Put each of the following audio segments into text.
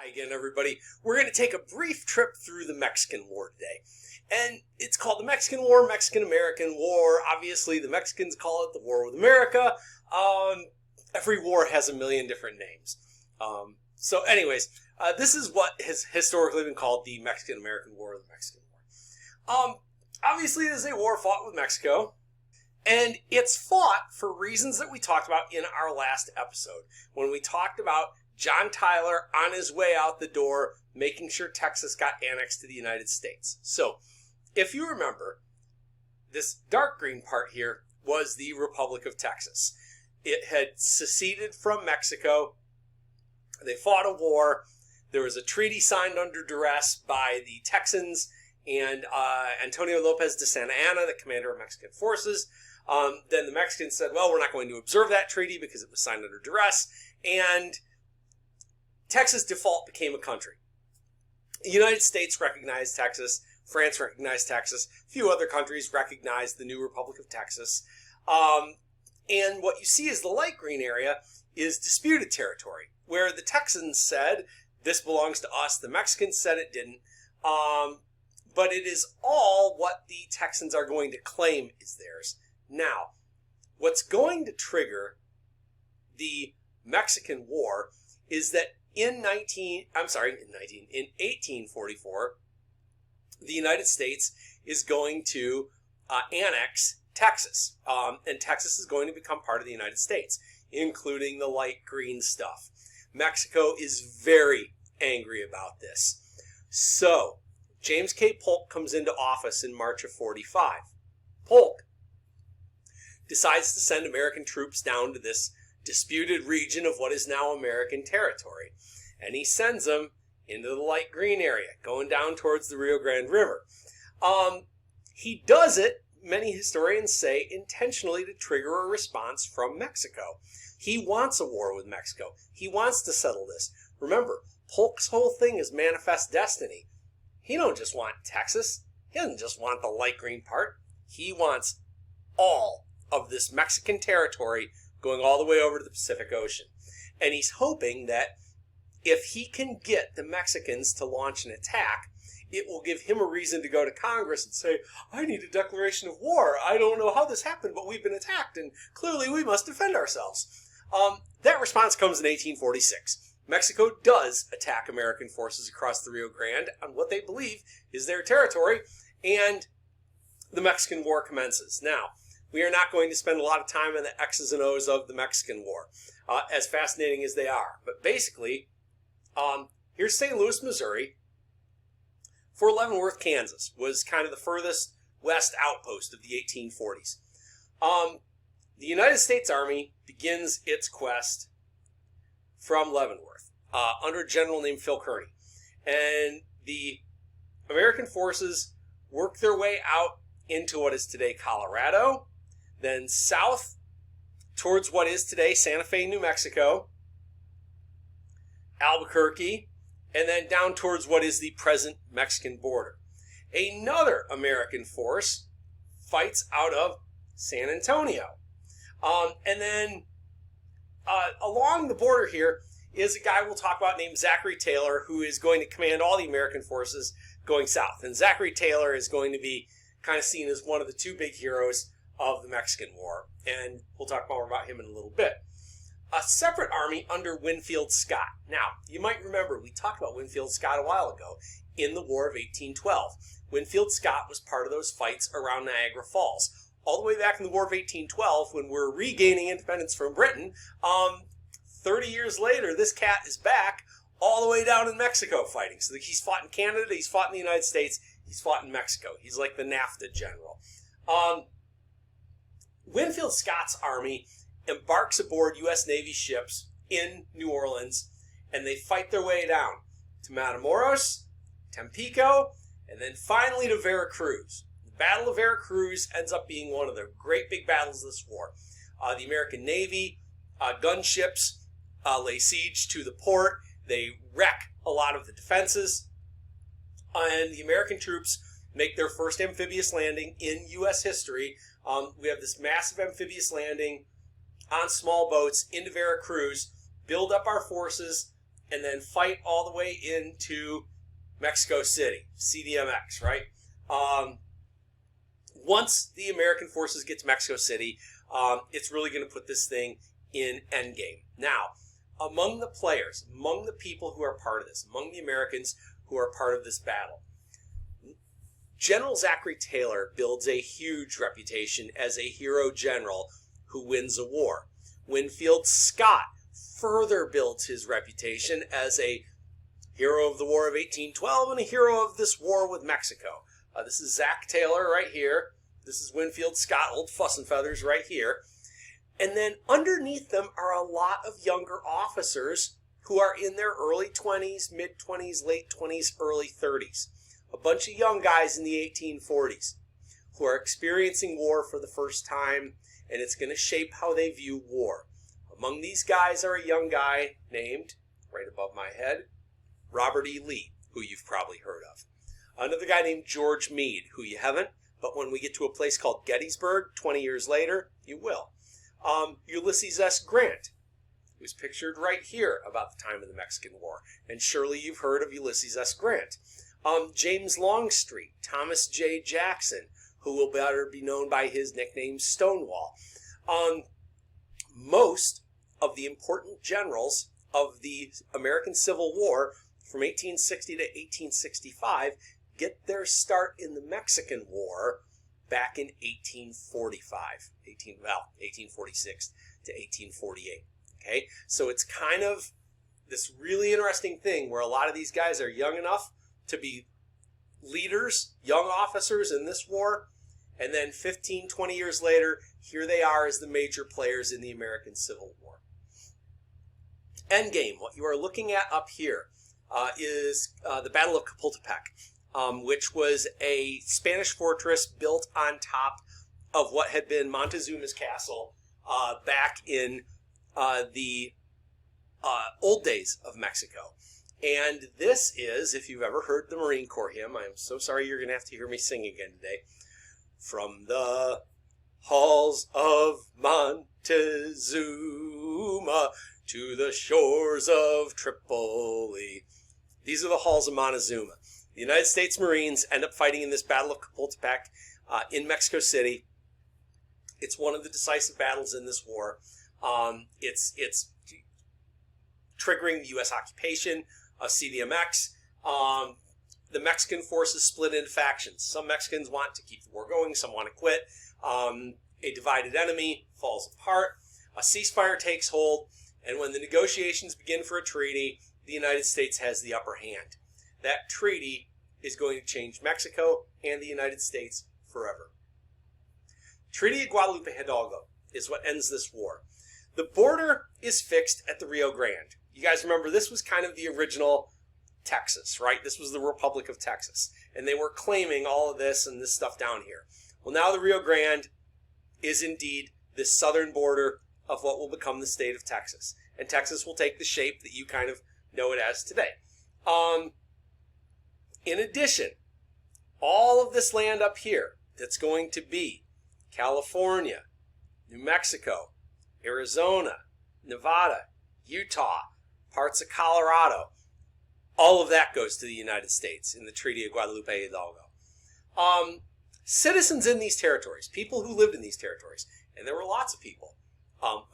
Hi again, everybody. We're going to take a brief trip through the Mexican War today. And it's called the Mexican War, Mexican-American War. Obviously, the Mexicans call it the War with America. Every war has a million different names. This is what has historically been called the Mexican-American War or the Mexican War. Obviously, it is a war fought with Mexico. And it's fought for reasons that we talked about in our last episode, when we talked about John Tyler on his way out the door, making sure Texas got annexed to the United States. So, if you remember, this dark green part here was the Republic of Texas. It had seceded from Mexico. They fought a war. There was a treaty signed under duress by the Texans and Antonio Lopez de Santa Anna, the commander of Mexican forces. Then the Mexicans said, well, we're not going to observe that treaty because it was signed under duress. And Texas default became a country. The United States recognized Texas. France recognized Texas. A few other countries recognized the new Republic of Texas. And what you see is the light green area is disputed territory, where the Texans said, this belongs to us. The Mexicans said it didn't. But it is all what the Texans are going to claim is theirs. Now, what's going to trigger the Mexican War is that in 1844, the United States is going to annex Texas. And Texas is going to become part of the United States, including the light green stuff. Mexico is very angry about this. So, James K. Polk comes into office in March of 45. Polk decides to send American troops down to this disputed region of what is now American territory. And he sends them into the light green area, going down towards the Rio Grande River. He does it, many historians say, intentionally to trigger a response from Mexico. He wants a war with Mexico. He wants to settle this. Remember, Polk's whole thing is manifest destiny. He don't just want Texas. He doesn't just want the light green part. He wants all of this Mexican territory going all the way over to the Pacific Ocean. And he's hoping that if he can get the Mexicans to launch an attack, it will give him a reason to go to Congress and say, I need a declaration of war. I don't know how this happened, but we've been attacked, and clearly we must defend ourselves. That response comes in 1846. Mexico does attack American forces across the Rio Grande on what they believe is their territory, and the Mexican War commences. Now, we are not going to spend a lot of time on the X's and O's of the Mexican War, as fascinating as they are. But basically, here's St. Louis, Missouri. Fort Leavenworth, Kansas, was kind of the furthest west outpost of the 1840s. The United States Army begins its quest from Leavenworth under a general named Phil Kearny. And the American forces work their way out into what is today Colorado, then south towards what is today Santa Fe, New Mexico, Albuquerque, and then down towards what is the present Mexican border. Another American force fights out of San Antonio. And then along the border here is a guy we'll talk about named Zachary Taylor, who is going to command all the American forces going south. And Zachary Taylor is going to be kind of seen as one of the two big heroes of the Mexican War. And we'll talk more about him in a little bit. A separate army under Winfield Scott. Now, you might remember we talked about Winfield Scott a while ago in the War of 1812. Winfield Scott was part of those fights around Niagara Falls. All the way back in the War of 1812, when we're regaining independence from Britain, 30 years later, this cat is back all the way down in Mexico fighting. So he's fought in Canada, he's fought in the United States, he's fought in Mexico. He's like the NAFTA general. Winfield Scott's army embarks aboard U.S. Navy ships in New Orleans, and they fight their way down to Matamoros, Tampico, and then finally to Veracruz. The Battle of Veracruz ends up being one of the great big battles of this war. The American Navy gunships lay siege to the port. They wreck a lot of the defenses, and the American troops make their first amphibious landing in U.S. history. We have this massive amphibious landing on small boats into Veracruz, build up our forces, and then fight all the way into Mexico City, CDMX, right? Once the American forces get to Mexico City, it's really going to put this thing in endgame. Now, among the players, among the people who are part of this, among the Americans who are part of this battle, General Zachary Taylor builds a huge reputation as a hero general who wins a war. Winfield Scott further builds his reputation as a hero of the War of 1812 and a hero of this war with Mexico. This is Zach Taylor right here. This is Winfield Scott, old fuss and feathers right here. And then underneath them are a lot of younger officers who are in their early 20s, mid-20s, late 20s, early 30s. A bunch of young guys in the 1840s who are experiencing war for the first time, and it's going to shape how they view war. Among these guys are a young guy named, right above my head, Robert E. Lee, who you've probably heard of. Another guy named George Meade, who you haven't, but when we get to a place called Gettysburg 20 years later, you will. Ulysses S. Grant, who's pictured right here about the time of the Mexican War, and surely you've heard of Ulysses S. Grant. James Longstreet, Thomas J. Jackson, who will better be known by his nickname Stonewall. Most of the important generals of the American Civil War from 1860 to 1865 get their start in the Mexican War back in 1846 to 1848. Okay, so it's kind of this really interesting thing where a lot of these guys are young enough to be leaders, young officers in this war, and then 15, 20 years later, here they are as the major players in the American Civil War. Endgame, what you are looking at up here is the Battle of Chapultepec, which was a Spanish fortress built on top of what had been Montezuma's castle back in the old days of Mexico. And this is, if you've ever heard the Marine Corps hymn, I am so sorry you're going to have to hear me sing again today. From the halls of Montezuma to the shores of Tripoli. These are the halls of Montezuma. The United States Marines end up fighting in this Battle of Chapultepec in Mexico City. It's one of the decisive battles in this war. It's triggering the U.S. occupation of CDMX. The Mexican forces split into factions. Some Mexicans want to keep the war going, some want to quit. A divided enemy falls apart. A ceasefire takes hold, and when the negotiations begin for a treaty, the United States has the upper hand. That treaty is going to change Mexico and the United States forever. Treaty of Guadalupe Hidalgo is what ends this war. The border is fixed at the Rio Grande. You guys remember this was kind of the original Texas, right? This was the Republic of Texas. And they were claiming all of this and this stuff down here. Well, now the Rio Grande is indeed the southern border of what will become the state of Texas. And Texas will take the shape that you kind of know it as today. In addition, all of this land up here that's going to be California, New Mexico, Arizona, Nevada, Utah, parts of Colorado, all of that goes to the United States in the Treaty of Guadalupe Hidalgo. Citizens in these territories, people who lived in these territories, and there were lots of people.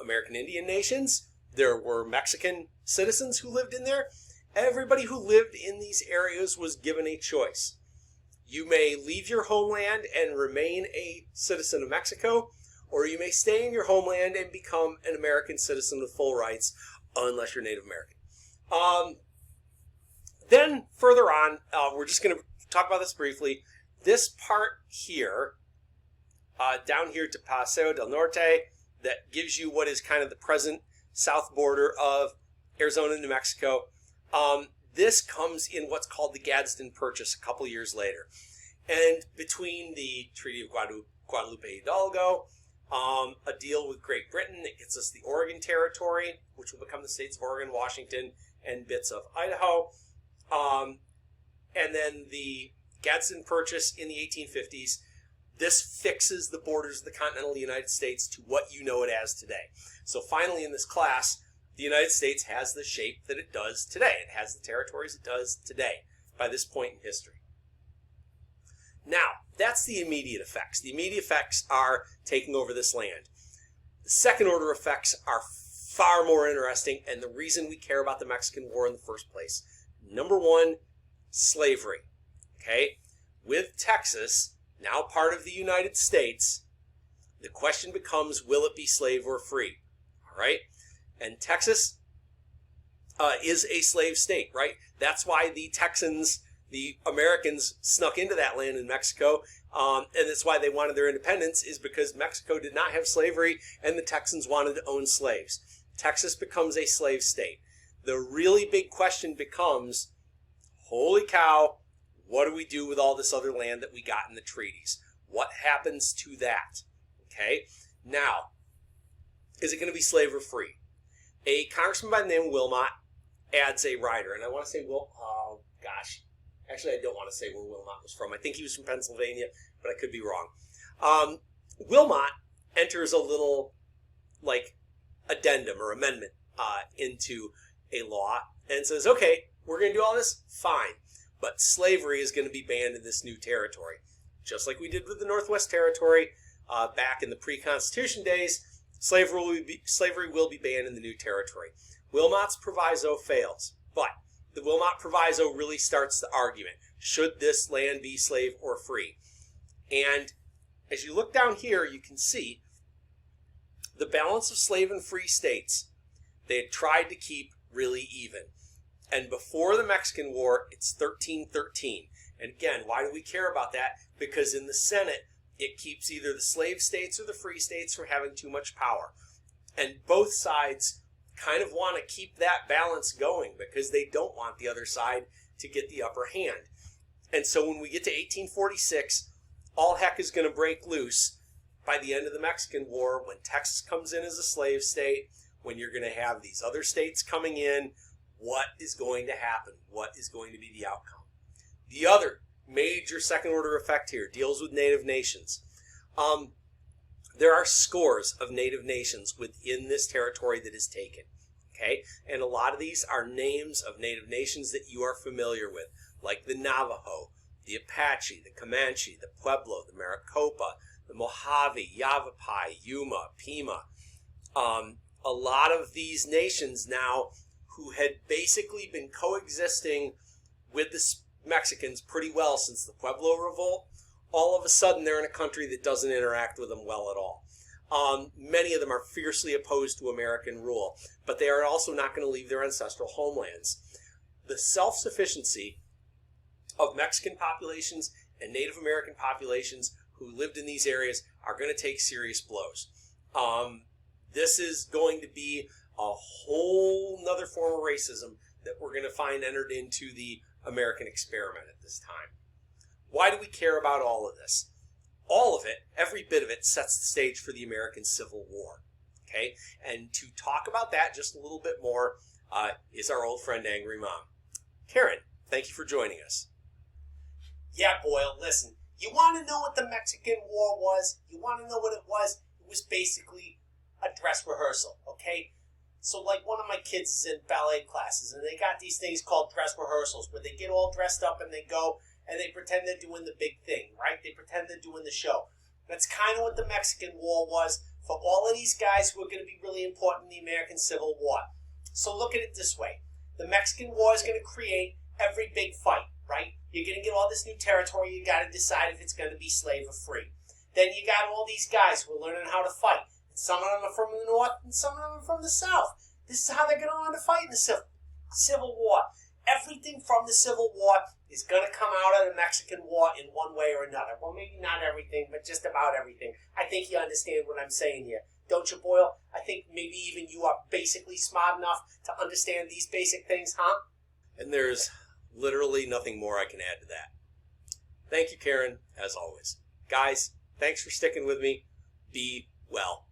American Indian nations, there were Mexican citizens who lived in there. Everybody who lived in these areas was given a choice. You may leave your homeland and remain a citizen of Mexico, or you may stay in your homeland and become an American citizen with full rights, unless you're Native American. Then further on, we're just going to talk about this briefly. This part here, down here to Paseo del Norte, that gives you what is kind of the present south border of Arizona and New Mexico. This comes in what's called the Gadsden Purchase a couple years later. And between the Treaty of Guadalupe Hidalgo, a deal with Great Britain that gets us the Oregon Territory, which will become the states of Oregon, Washington, and bits of Idaho. And then the Gadsden Purchase in the 1850s. This fixes the borders of the continental United States to what you know it as today. So finally in this class, the United States has the shape that it does today. It has the territories it does today by this point in history. Now, that's the immediate effects. The immediate effects are taking over this land. The second order effects are far more interesting, and the reason we care about the Mexican War in the first place. Number one, slavery. Okay? With Texas, now part of the United States, the question becomes, will it be slave or free? All right? And Texas is a slave state, right? That's why the Texans, the Americans, snuck into that land in Mexico, and that's why they wanted their independence, is because Mexico did not have slavery and the Texans wanted to own slaves. Texas becomes a slave state. The really big question becomes, holy cow, what do we do with all this other land that we got in the treaties? What happens to that? Okay, now, is it going to be slave or free? A congressman by the name of Wilmot adds a rider, and I want to say, actually I don't want to say where Wilmot was from. I think he was from Pennsylvania, but I could be wrong. Wilmot enters a little, addendum or amendment into a law and says, okay, we're going to do all this, fine, but slavery is going to be banned in this new territory. Just like we did with the Northwest Territory back in the pre-Constitution days, slavery will be banned in the new territory. Wilmot's proviso fails, but the Wilmot proviso really starts the argument. Should this land be slave or free? And as you look down here, you can see the balance of slave and free states they had tried to keep really even. And before the Mexican War, it's 13-13. And again, why do we care about that? Because in the Senate, it keeps either the slave states or the free states from having too much power. And both sides kind of want to keep that balance going because they don't want the other side to get the upper hand. And so when we get to 1846, all heck is going to break loose by the end of the Mexican War, when Texas comes in as a slave state, when you're going to have these other states coming in. What is going to happen? What is going to be the outcome? The other major second order effect here deals with native nations. There are scores of native nations within this territory that is taken. Okay? And a lot of these are names of native nations that you are familiar with, like the Navajo, the Apache, the Comanche, the Pueblo, the Maricopa, the Mojave, Yavapai, Yuma, Pima. A lot of these nations now who had basically been coexisting with the Mexicans pretty well since the Pueblo Revolt, all of a sudden they're in a country that doesn't interact with them well at all. Many of them are fiercely opposed to American rule, but they are also not going to leave their ancestral homelands. The self-sufficiency of Mexican populations and Native American populations who lived in these areas are going to take serious blows. This is going to be a whole nother form of racism that we're going to find entered into the American experiment at this time. Why do we care about all of this? All of it, every bit of it, sets the stage for the American Civil War. Okay? And to talk about that just a little bit more is our old friend Angry Mom. Karen, thank you for joining us. Yeah, Boyle, listen. You want to know what the Mexican War was? You want to know what it was? It was basically a dress rehearsal, okay? So like one of my kids is in ballet classes, and they got these things called dress rehearsals where they get all dressed up and they go and they pretend they're doing the big thing, right? They pretend they're doing the show. That's kind of what the Mexican War was for all of these guys who are going to be really important in the American Civil War. So look at it this way. The Mexican War is going to create every big fight, right? You're going to get all this new territory. You got to decide if it's going to be slave or free. Then you got all these guys who are learning how to fight. Some of them are from the north and some of them are from the south. This is how they're going to learn to fight in the Civil War. Everything from the Civil War is going to come out of the Mexican War in one way or another. Well, maybe not everything, but just about everything. I think you understand what I'm saying here. Don't you, Boyle? I think maybe even you are basically smart enough to understand these basic things, huh? And there's literally nothing more I can add to that. Thank you, Karen, as always. Guys, thanks for sticking with me. Be well.